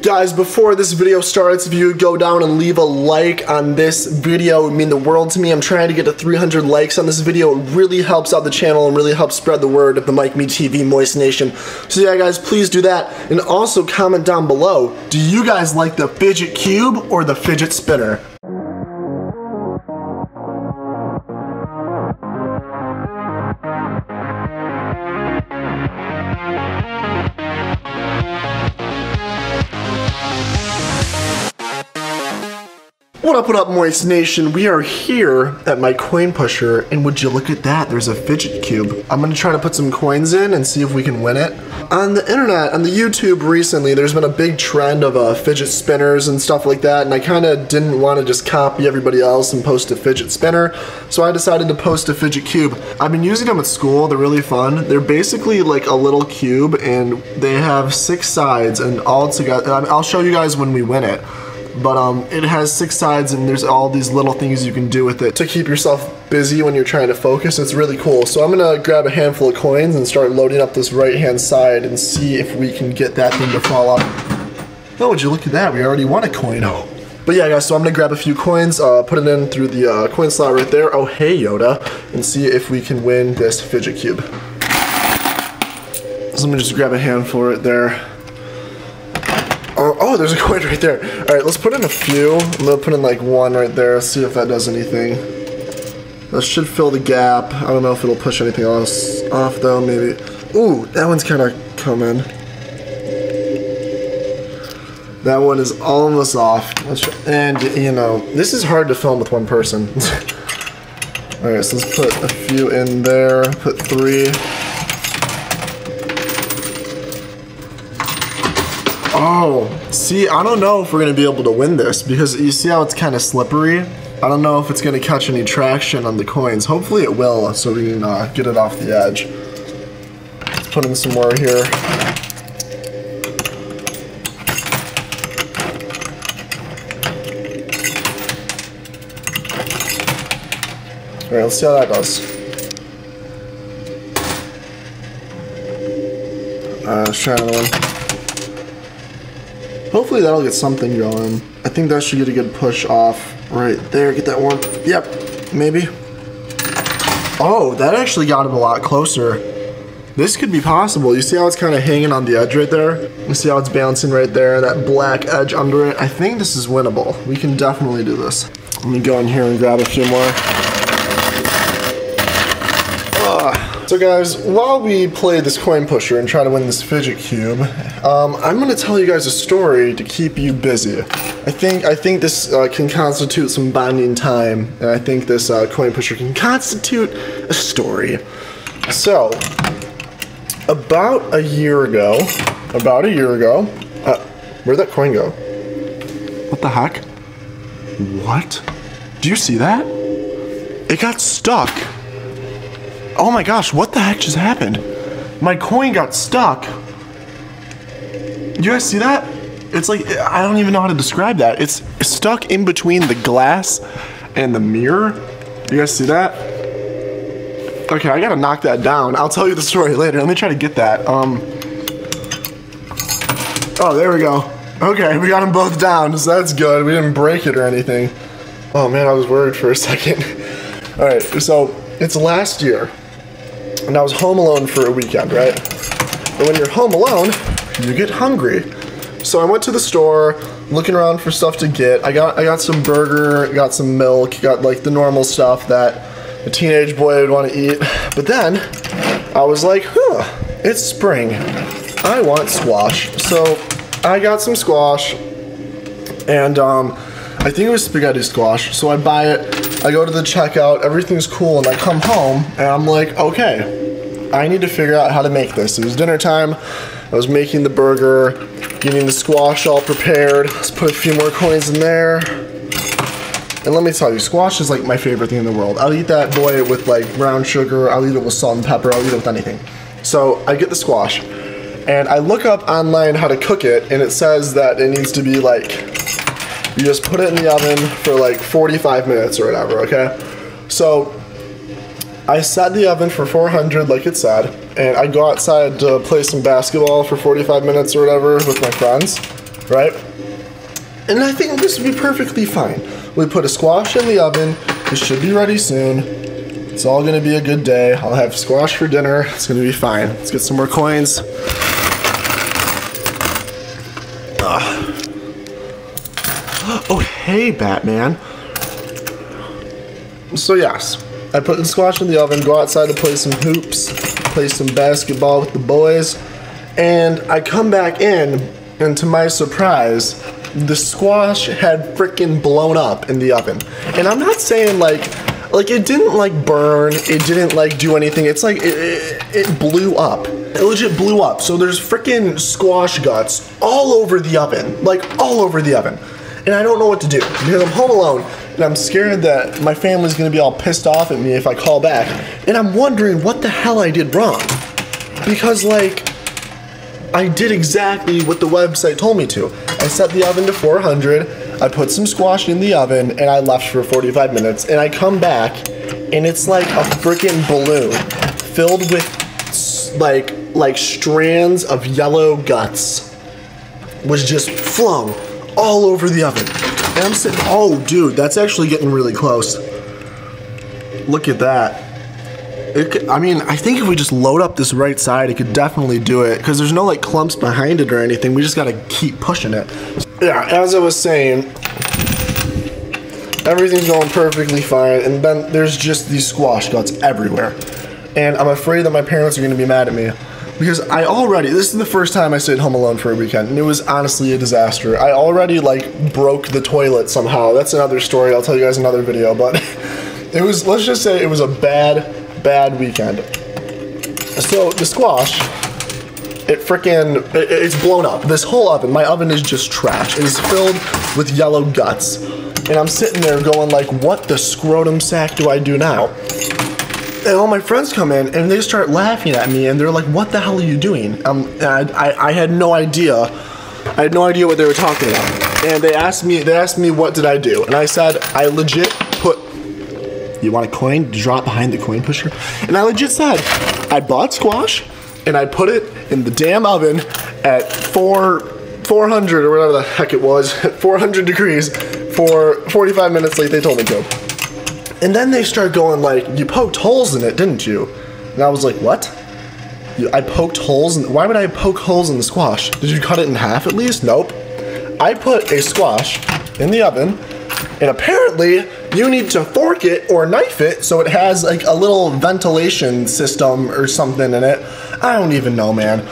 Guys, before this video starts, if you would go down and leave a like on this video, it would mean the world to me. I'm trying to get to 300 likes on this video. It really helps out the channel and really helps spread the word of the MicMe TV Moist Nation. So yeah, guys, please do that. And also comment down below, do you guys like the fidget cube or the fidget spinner? What up, Moist Nation? We are here at my coin pusher, and would you look at that, there's a fidget cube. I'm gonna try to put some coins in and see if we can win it. On the internet, on the YouTube recently, there's been a big trend of fidget spinners and stuff like that, and I kinda didn't want to just copy everybody else and post a fidget spinner, so I decided to post a fidget cube. I've been using them at school, they're really fun. They're basically like a little cube, and they have 6 sides, and all together, I'll show you guys when we win it. But it has 6 sides, and there's all these little things you can do with it to keep yourself busy when you're trying to focus. It's really cool. So I'm gonna grab a handful of coins and start loading up this right-hand side and see if we can get that thing to fall out. Oh, would you look at that? We already won a coin. Oh. But yeah, guys, so I'm gonna grab a few coins, put it in through the coin slot right there. Oh, hey, Yoda. And see if we can win this fidget cube. So let me just grab a handful right there. Oh, there's a coin right there. All right, let's put in a few. I'm gonna put in like 1 right there, see if that does anything. That should fill the gap. I don't know if it'll push anything else off though, maybe. Ooh, that one's kind of coming. That one is almost off. And you know, this is hard to film with 1 person. All right, so let's put a few in there, put 3. Oh, see, I don't know if we're gonna be able to win this because you see how it's kind of slippery? I don't know if it's gonna catch any traction on the coins. Hopefully it will, so we can get it off the edge. Let's put in some more here. All right, let's see how that does. Let's try another one. Hopefully that'll get something going. I think that should get a good push off right there. Get that one. Yep, maybe. Oh, that actually got him a lot closer. This could be possible. You see how it's kind of hanging on the edge right there? You see how it's bouncing right there, that black edge under it? I think this is winnable. We can definitely do this. Let me go in here and grab a few more. So guys, while we play this coin pusher and try to win this fidget cube, I'm gonna tell you guys a story to keep you busy. I think this can constitute some bonding time, and I think this coin pusher can constitute a story. So, about a year ago, where'd that coin go? What the heck? What? Do you see that? It got stuck. Oh my gosh, what the heck just happened? My coin got stuck. You guys see that? It's like, I don't even know how to describe that. It's stuck in between the glass and the mirror. You guys see that? Okay, I gotta knock that down. I'll tell you the story later. Let me try to get that. Oh, there we go. Okay, we got them both down, so that's good. We didn't break it or anything. Oh man, I was worried for a second. All right, so it's last year. And I was home alone for a weekend, right? And when you're home alone, you get hungry. So I went to the store, looking around for stuff to get. I got some burger, got some milk, got like the normal stuff that a teenage boy would want to eat. But then I was like, huh, it's spring. I want squash. So I got some squash, and I think it was spaghetti squash. So I buy it. I go to the checkout, everything's cool, and I come home, and I'm like, okay, I need to figure out how to make this. It was dinner time, I was making the burger, getting the squash all prepared. Let's put a few more coins in there. And let me tell you, squash is like my favorite thing in the world. I'll eat that boy with like brown sugar, I'll eat it with salt and pepper, I'll eat it with anything. So I get the squash, and I look up online how to cook it, and it says that it needs to be like, you just put it in the oven for like 45 minutes or whatever, okay? So I set the oven for 400 like it said, and I go outside to play some basketball for 45 minutes or whatever with my friends. right? And I think this would be perfectly fine. We put a squash in the oven. It should be ready soon. It's all gonna be a good day. I'll have squash for dinner. It's gonna be fine. Let's get some more coins. Oh, hey, Batman. So yes, I put the squash in the oven, go outside to play some hoops, play some basketball with the boys, and I come back in, and to my surprise, the squash had freaking blown up in the oven. And I'm not saying like it didn't like burn, it didn't like do anything. It's like it blew up. It legit blew up. So there's freaking squash guts all over the oven, like all over the oven. And I don't know what to do because I'm home alone and I'm scared that my family's gonna be all pissed off at me if I call back. And I'm wondering what the hell I did wrong. Because like, I did exactly what the website told me to. I set the oven to 400, I put some squash in the oven, and I left for 45 minutes, and I come back, and it's like a freaking balloon filled with like strands of yellow guts was just flung all over the oven. And I'm sitting, oh dude, that's actually getting really close. Look at that. I mean, I think if we just load up this right side, it could definitely do it because there's no like clumps behind it or anything. We just gotta keep pushing it. Yeah, as I was saying, everything's going perfectly fine, and then there's just these squash guts everywhere. And I'm afraid that my parents are gonna be mad at me because this is the first time I stayed home alone for a weekend, and it was honestly a disaster. I already like broke the toilet somehow. That's another story. I'll tell you guys another video, but it was, let's just say it was a bad weekend. So the squash, it's blown up. This whole oven, my oven is just trash. It is filled with yellow guts. And I'm sitting there going like, what the scrotum sack do I do now? And all my friends come in and they start laughing at me and they're like, what the hell are you doing? I had no idea. I had no idea what they were talking about. And they asked me what did I do? And I said, I legit put, you want a coin? Drop behind the coin pusher. And I legit said, I bought squash and I put it in the damn oven at 400 or whatever the heck it was, 400 degrees for 45 minutes like they told me to. And then they start going like, you poked holes in it, didn't you? And I was like, what? I poked holes in, why would I poke holes in the squash? Did you cut it in half at least? Nope. I put a squash in the oven, and apparently you need to fork it or knife it so it has like a little ventilation system or something in it. I don't even know, man.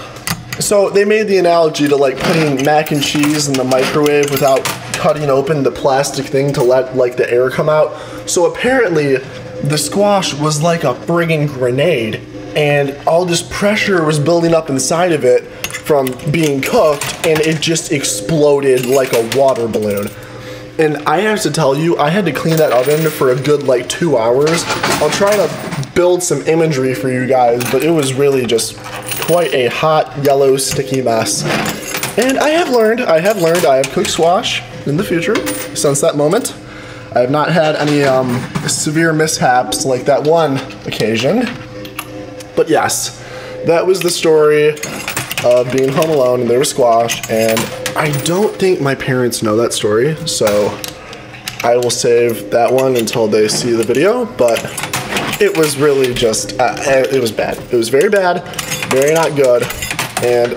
So they made the analogy to like putting mac and cheese in the microwave without cutting open the plastic thing to let like the air come out. So apparently the squash was like a friggin' grenade, and all this pressure was building up inside of it from being cooked, and it just exploded like a water balloon. And I have to tell you, I had to clean that oven for a good like 2 hours. I'll try to build some imagery for you guys, but it was really just quite a hot, yellow, sticky mess. And I have learned I have cooked squash in the future since that moment. I have not had any severe mishaps like that one occasion. But yes, that was the story of being home alone and there was squash, and I don't think my parents know that story, so I will save that one until they see the video, but it was really just, it was bad. It was very bad, very not good, and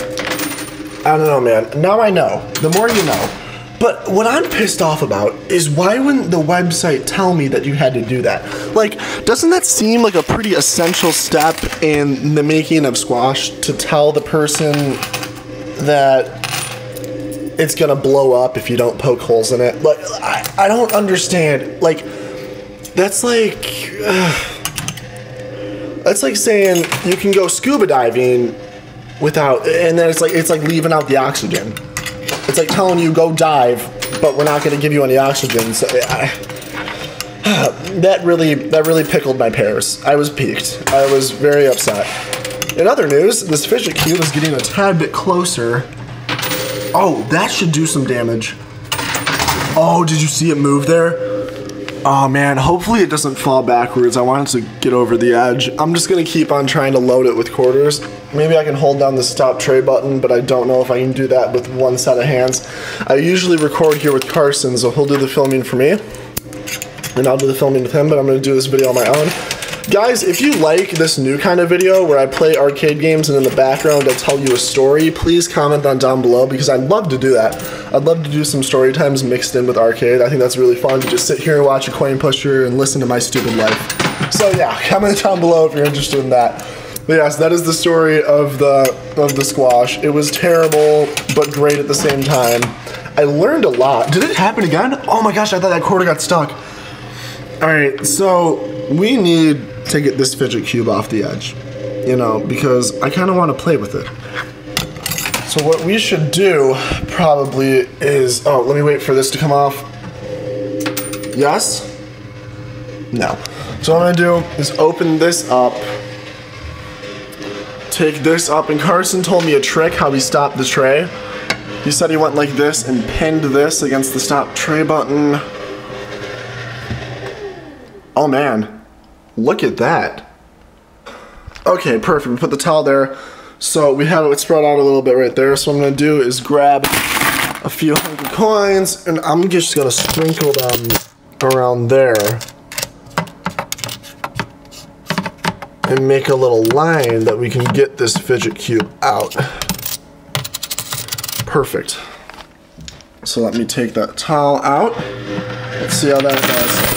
I don't know, man. Now I know. The more you know. But what I'm pissed off about is why wouldn't the website tell me that you had to do that? Like, doesn't that seem like a pretty essential step in the making of squash to tell the person that it's gonna blow up if you don't poke holes in it? Like, I don't understand. Like, that's like saying you can go scuba diving without, and then it's like leaving out the oxygen. It's like telling you go dive, but we're not going to give you any oxygen. So that really pickled my pears. I was peaked. I was very upset. In other news, this fidget cube is getting a tad bit closer. Oh, that should do some damage. Oh, did you see it move there? Oh man, hopefully it doesn't fall backwards. I want it to get over the edge. I'm just going to keep on trying to load it with quarters. Maybe I can hold down the stop tray button, but I don't know if I can do that with one set of hands. I usually record here with Carson, so he'll do the filming for me, and I'll do the filming with him, but I'm gonna do this video on my own. Guys, if you like this new kind of video where I play arcade games and in the background I tell you a story, please comment down below, because I'd love to do that. I'd love to do some story times mixed in with arcade. I think that's really fun to just sit here and watch a coin pusher and listen to my stupid life. So yeah, comment down below if you're interested in that. But yes, that is the story of the squash. It was terrible, but great at the same time. I learned a lot. Did it happen again? Oh my gosh, I thought that quarter got stuck. All right, so we need to get this fidget cube off the edge, you know, because I kind of want to play with it. So what we should do probably is, oh, let me wait for this to come off. Yes? No. So what I'm gonna do is open this up, take this up, and Carson told me a trick how he stopped the tray. He said he went like this and pinned this against the stop tray button. Oh man, look at that. Okay, perfect, we put the towel there. So we have it spread out a little bit right there. So what I'm gonna do is grab a few hundred coins and I'm just gonna sprinkle them around there and make a little line that we can get this fidget cube out. Perfect. So let me take that towel out. Let's see how that does.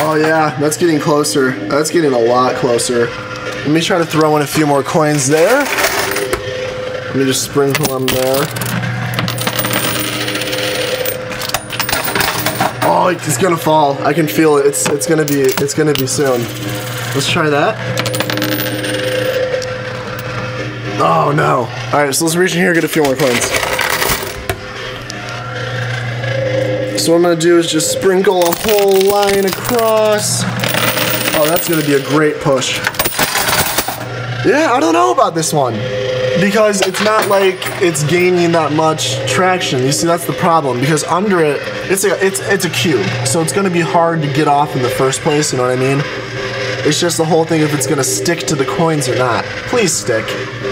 Oh yeah, that's getting closer. That's getting a lot closer. Let me try to throw in a few more coins there. Let me just sprinkle them there. Oh, it's gonna fall. I can feel it. It's gonna be soon. Let's try that. Oh no. Alright, so let's reach in here and get a few more coins. So what I'm gonna do is just sprinkle a whole line across. Oh, that's gonna be a great push. Yeah, I don't know about this one, because it's not like it's gaining that much traction. You see, that's the problem, because under it, it's a cube, so it's gonna be hard to get off in the first place, you know what I mean? It's just the whole thing if it's gonna stick to the coins or not. Please stick.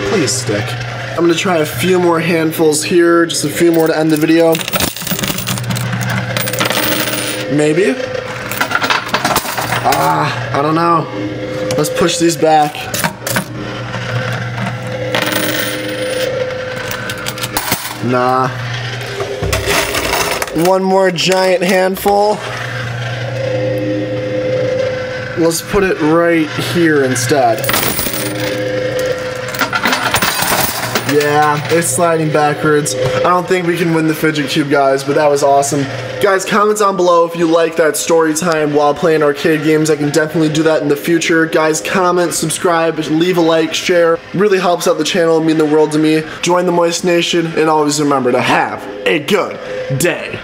Please stick. I'm gonna try a few more handfuls here, just a few more to end the video. Maybe? Ah, I don't know. Let's push these back. Nah. One more giant handful. Let's put it right here instead. Yeah, it's sliding backwards. I don't think we can win the fidget cube, guys, but that was awesome. Guys, comment down below if you like that story time while playing arcade games. I can definitely do that in the future. Guys, comment, subscribe, leave a like, share. Really helps out the channel, mean the world to me. Join the Moist Nation, and always remember to have a good day.